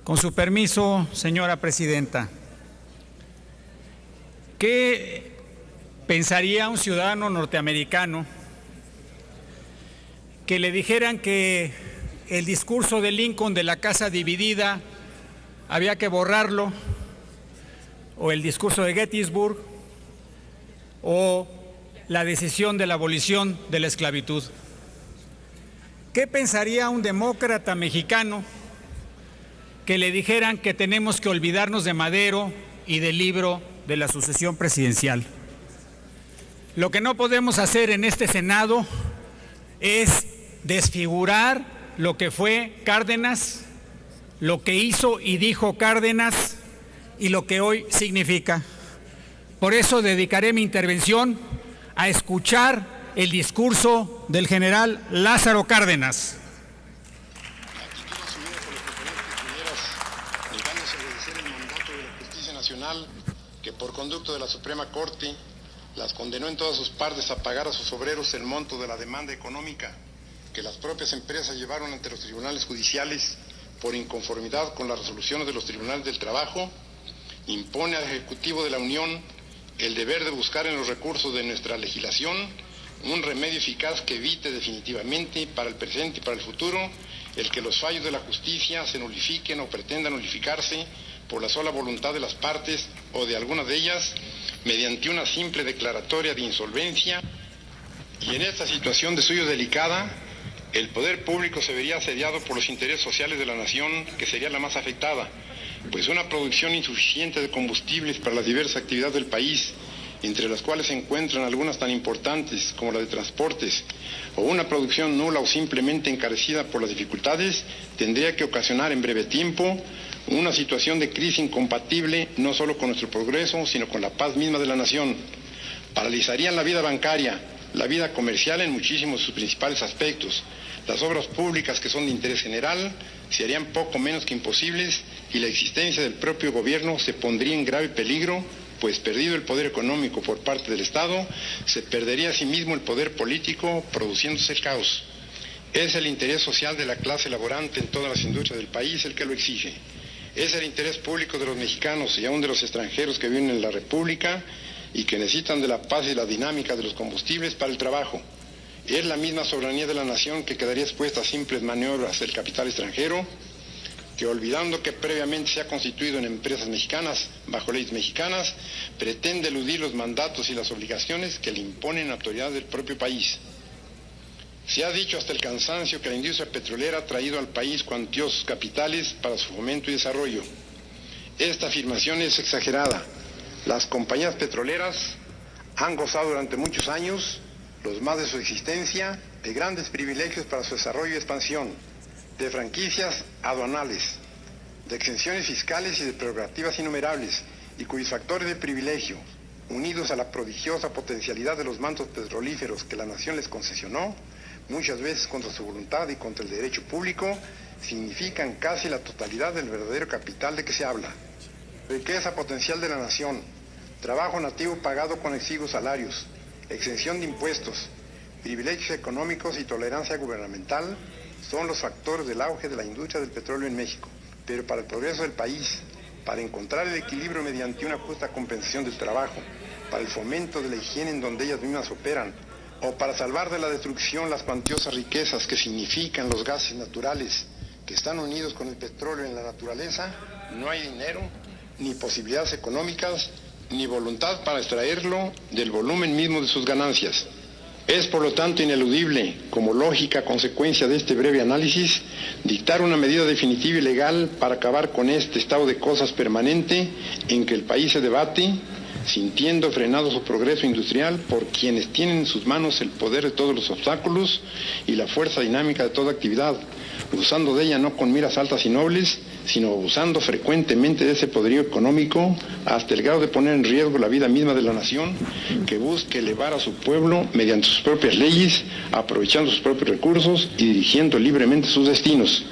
Con su permiso, señora presidenta, ¿qué pensaría un ciudadano norteamericano que le dijeran que el discurso de Lincoln de la casa dividida había que borrarlo, o el discurso de Gettysburg, o la decisión de la abolición de la esclavitud? ¿Qué pensaría un demócrata mexicano que le dijeran que tenemos que olvidarnos de Madero y del libro de la sucesión presidencial? Lo que no podemos hacer en este Senado es desfigurar lo que fue Cárdenas, lo que hizo y dijo Cárdenas y lo que hoy significa. Por eso dedicaré mi intervención a escuchar el discurso del general Lázaro Cárdenas. Que por conducto de la Suprema Corte las condenó en todas sus partes a pagar a sus obreros el monto de la demanda económica que las propias empresas llevaron ante los tribunales judiciales por inconformidad con las resoluciones de los tribunales del trabajo, impone al Ejecutivo de la Unión el deber de buscar en los recursos de nuestra legislación un remedio eficaz que evite definitivamente para el presente y para el futuro el que los fallos de la justicia se nulifiquen o pretendan nulificarse por la sola voluntad de las partes o de algunas de ellas mediante una simple declaratoria de insolvencia. Y en esta situación de suyo delicada, el poder público se vería asediado por los intereses sociales de la nación, que sería la más afectada, pues una producción insuficiente de combustibles para las diversas actividades del país, entre las cuales se encuentran algunas tan importantes como la de transportes, o una producción nula o simplemente encarecida por las dificultades, tendría que ocasionar en breve tiempo una situación de crisis incompatible no solo con nuestro progreso, sino con la paz misma de la nación. Paralizarían la vida bancaria, la vida comercial en muchísimos de sus principales aspectos. Las obras públicas que son de interés general se harían poco menos que imposibles y la existencia del propio gobierno se pondría en grave peligro, pues perdido el poder económico por parte del Estado, se perdería asimismo el poder político, produciéndose el caos. Es el interés social de la clase laborante en todas las industrias del país el que lo exige. Es el interés público de los mexicanos y aún de los extranjeros que viven en la República y que necesitan de la paz y la dinámica de los combustibles para el trabajo. Es la misma soberanía de la nación que quedaría expuesta a simples maniobras del capital extranjero, que olvidando que previamente se ha constituido en empresas mexicanas bajo leyes mexicanas, pretende eludir los mandatos y las obligaciones que le imponen autoridades del propio país. Se ha dicho hasta el cansancio que la industria petrolera ha traído al país cuantiosos capitales para su fomento y desarrollo. Esta afirmación es exagerada. Las compañías petroleras han gozado durante muchos años, los más de su existencia, de grandes privilegios para su desarrollo y expansión, de franquicias aduanales, de exenciones fiscales y de prerrogativas innumerables, y cuyos factores de privilegio, unidos a la prodigiosa potencialidad de los mantos petrolíferos que la nación les concesionó, muchas veces contra su voluntad y contra el derecho público, significan casi la totalidad del verdadero capital de que se habla. Riqueza potencial de la nación, trabajo nativo pagado con exiguos salarios, exención de impuestos, privilegios económicos y tolerancia gubernamental son los factores del auge de la industria del petróleo en México. Pero para el progreso del país, para encontrar el equilibrio mediante una justa compensación del trabajo, para el fomento de la higiene en donde ellas mismas operan, o para salvar de la destrucción las cuantiosas riquezas que significan los gases naturales que están unidos con el petróleo en la naturaleza, no hay dinero, ni posibilidades económicas, ni voluntad para extraerlo del volumen mismo de sus ganancias. Es por lo tanto ineludible, como lógica consecuencia de este breve análisis, dictar una medida definitiva y legal para acabar con este estado de cosas permanente en que el país se debate, sintiendo frenado su progreso industrial por quienes tienen en sus manos el poder de todos los obstáculos y la fuerza dinámica de toda actividad, usando de ella no con miras altas y nobles, sino abusando frecuentemente de ese poderío económico hasta el grado de poner en riesgo la vida misma de la nación, que busque elevar a su pueblo mediante sus propias leyes, aprovechando sus propios recursos y dirigiendo libremente sus destinos.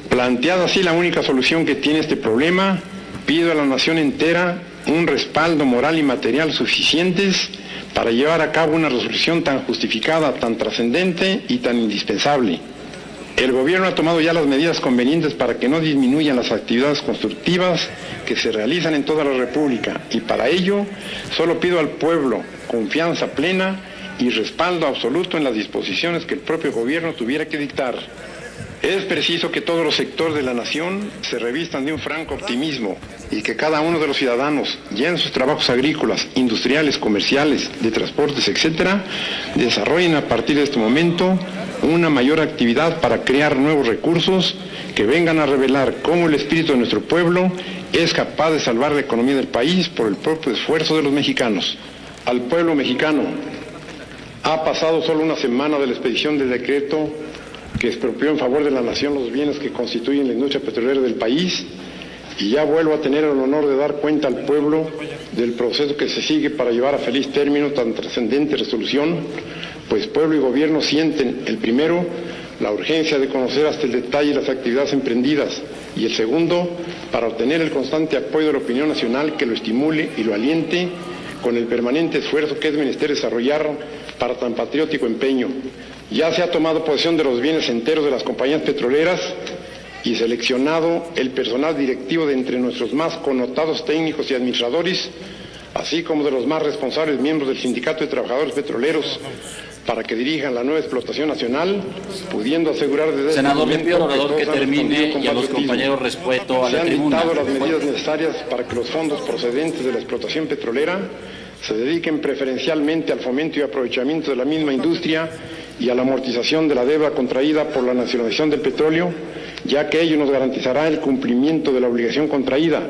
Planteada así la única solución que tiene este problema, pido a la nación entera un respaldo moral y material suficientes para llevar a cabo una resolución tan justificada, tan trascendente y tan indispensable. El gobierno ha tomado ya las medidas convenientes para que no disminuyan las actividades constructivas que se realizan en toda la República, y para ello solo pido al pueblo confianza plena y respaldo absoluto en las disposiciones que el propio gobierno tuviera que dictar. Es preciso que todos los sectores de la nación se revistan de un franco optimismo y que cada uno de los ciudadanos, ya en sus trabajos agrícolas, industriales, comerciales, de transportes, etcétera, desarrollen a partir de este momento una mayor actividad para crear nuevos recursos que vengan a revelar cómo el espíritu de nuestro pueblo es capaz de salvar la economía del país por el propio esfuerzo de los mexicanos. Al pueblo mexicano, ha pasado solo una semana de la expedición del decreto que expropió en favor de la nación los bienes que constituyen la industria petrolera del país, y ya vuelvo a tener el honor de dar cuenta al pueblo del proceso que se sigue para llevar a feliz término tan trascendente resolución, pues pueblo y gobierno sienten, el primero, la urgencia de conocer hasta el detalle las actividades emprendidas, y el segundo, para obtener el constante apoyo de la opinión nacional que lo estimule y lo aliente con el permanente esfuerzo que es menester desarrollar para tan patriótico empeño. Ya se ha tomado posesión de los bienes enteros de las compañías petroleras y seleccionado el personal directivo de entre nuestros más connotados técnicos y administradores, así como de los más responsables miembros del Sindicato de Trabajadores Petroleros, para que dirijan la nueva explotación nacional, pudiendo asegurar desde este Senador, le pido al orador que todos han termine respondido y a los con compañeros respeto a se la han tribuna. dictado las medidas necesarias para que los fondos procedentes de la explotación petrolera se dediquen preferencialmente al fomento y aprovechamiento de la misma industria y a la amortización de la deuda contraída por la nacionalización del petróleo, ya que ello nos garantizará el cumplimiento de la obligación contraída,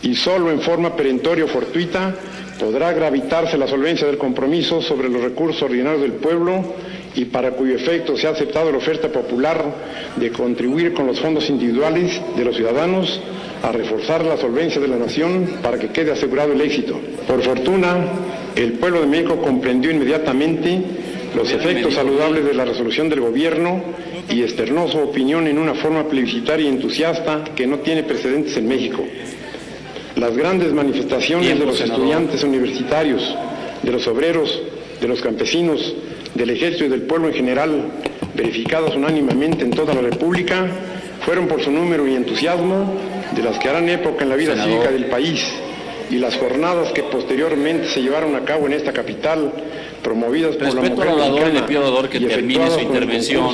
y solo en forma perentoria o fortuita podrá gravitarse la solvencia del compromiso sobre los recursos ordinarios del pueblo, y para cuyo efecto se ha aceptado la oferta popular de contribuir con los fondos individuales de los ciudadanos a reforzar la solvencia de la nación para que quede asegurado el éxito. Por fortuna, el pueblo de México comprendió inmediatamente los efectos saludables de la resolución del gobierno y externó su opinión en una forma plebiscitaria y entusiasta que no tiene precedentes en México. Las grandes manifestaciones de los estudiantes universitarios, de los obreros, de los campesinos, del ejército y del pueblo en general, verificadas unánimemente en toda la República, fueron por su número y entusiasmo de las que harán época en la vida cívica del país, y las jornadas que posteriormente se llevaron a cabo en esta capital, promovidas por la mujer mexicana, le pido al orador que termine su intervención,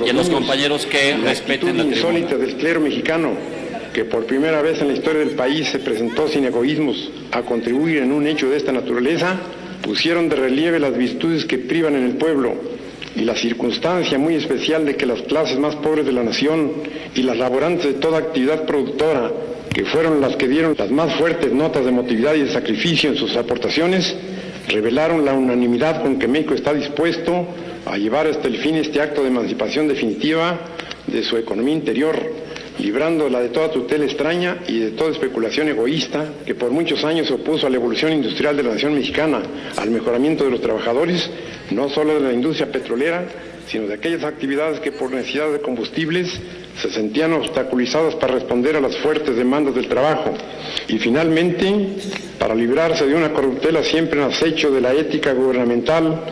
y a los compañeros que respeten la tribuna. Insólita del clero mexicano, que por primera vez en la historia del país se presentó sin egoísmos a contribuir en un hecho de esta naturaleza, pusieron de relieve las virtudes que privan en el pueblo y la circunstancia muy especial de que las clases más pobres de la nación y las laborantes de toda actividad productora, que fueron las que dieron las más fuertes notas de emotividad y de sacrificio en sus aportaciones, revelaron la unanimidad con que México está dispuesto a llevar hasta el fin este acto de emancipación definitiva de su economía interior, librándola de toda tutela extraña y de toda especulación egoísta que por muchos años se opuso a la evolución industrial de la nación mexicana, al mejoramiento de los trabajadores, no solo de la industria petrolera, sino de aquellas actividades que por necesidad de combustibles se sentían obstaculizadas para responder a las fuertes demandas del trabajo, y finalmente para librarse de una corruptela siempre en acecho de la ética gubernamental,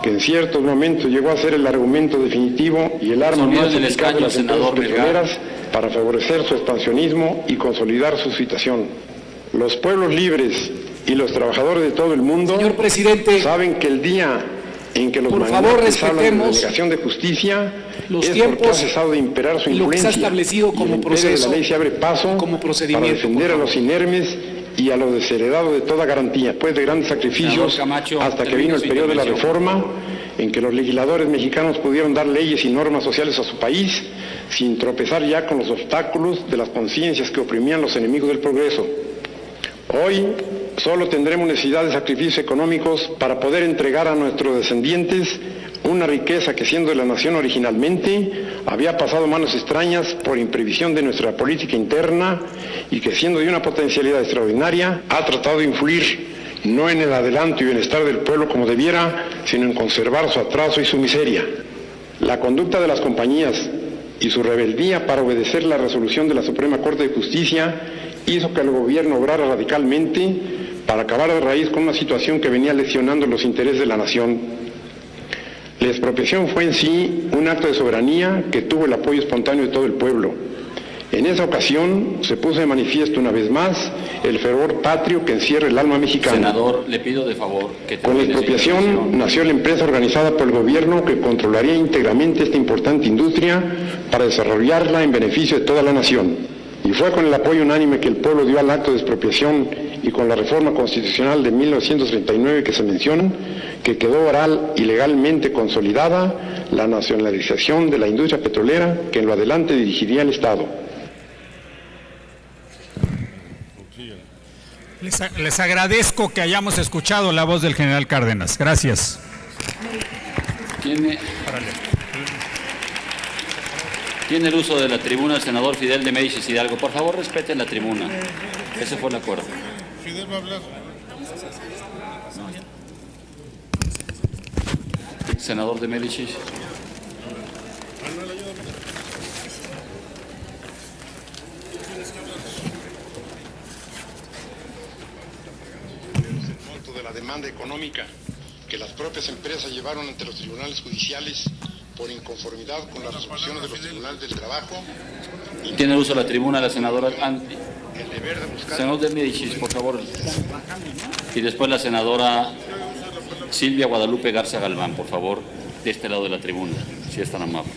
que en ciertos momentos llegó a ser el argumento definitivo y el arma más eficaz de las empresas petroleras para favorecer su expansionismo y consolidar su situación. Los pueblos libres y los trabajadores de todo el mundo, señor presidente, saben que el día en que los por favor hablan de negación de justicia los es tiempos porque ha cesado de imperar su y lo que se ha influencia, establecido como y el imperio proceso, de la ley se abre paso como procedimiento, para defender a los inermes y a los desheredados de toda garantía, después de grandes sacrificios, Camacho, hasta que vino el periodo de la reforma, en que los legisladores mexicanos pudieron dar leyes y normas sociales a su país, sin tropezar ya con los obstáculos de las conciencias que oprimían los enemigos del progreso. Hoy solo tendremos necesidad de sacrificios económicos para poder entregar a nuestros descendientes una riqueza que, siendo de la nación originalmente, había pasado a manos extrañas por imprevisión de nuestra política interna, y que, siendo de una potencialidad extraordinaria, ha tratado de influir no en el adelanto y bienestar del pueblo como debiera, sino en conservar su atraso y su miseria. La conducta de las compañías, y su rebeldía para obedecer la resolución de la Suprema Corte de Justicia hizo que el gobierno obrara radicalmente para acabar de raíz con una situación que venía lesionando los intereses de la nación. La expropiación fue en sí un acto de soberanía que tuvo el apoyo espontáneo de todo el pueblo. En esa ocasión se puso de manifiesto una vez más el fervor patrio que encierra el alma mexicana. Senador, le pido de favor que con la expropiación nació la empresa organizada por el gobierno que controlaría íntegramente esta importante industria para desarrollarla en beneficio de toda la nación. Y fue con el apoyo unánime que el pueblo dio al acto de expropiación y con la reforma constitucional de 1939 que se menciona, que quedó oral y legalmente consolidada la nacionalización de la industria petrolera que en lo adelante dirigiría el Estado. Les agradezco que hayamos escuchado la voz del general Cárdenas. Gracias. Tiene el uso de la tribuna el senador Fidel de Médicis Hidalgo. Por favor, respeten la tribuna. Ese fue el acuerdo. Fidel va a hablar. Senador de Médicis. El monto de la demanda económica que las propias empresas llevaron ante los tribunales judiciales por inconformidad con las resoluciones de los tribunales del trabajo. Tiene el uso de la tribuna la senadora El deber de buscar... senador de Médicis, por favor. Y después la senadora Silvia Guadalupe Garza Galván, por favor, de este lado de la tribuna, si es tan amable.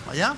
¿Allá?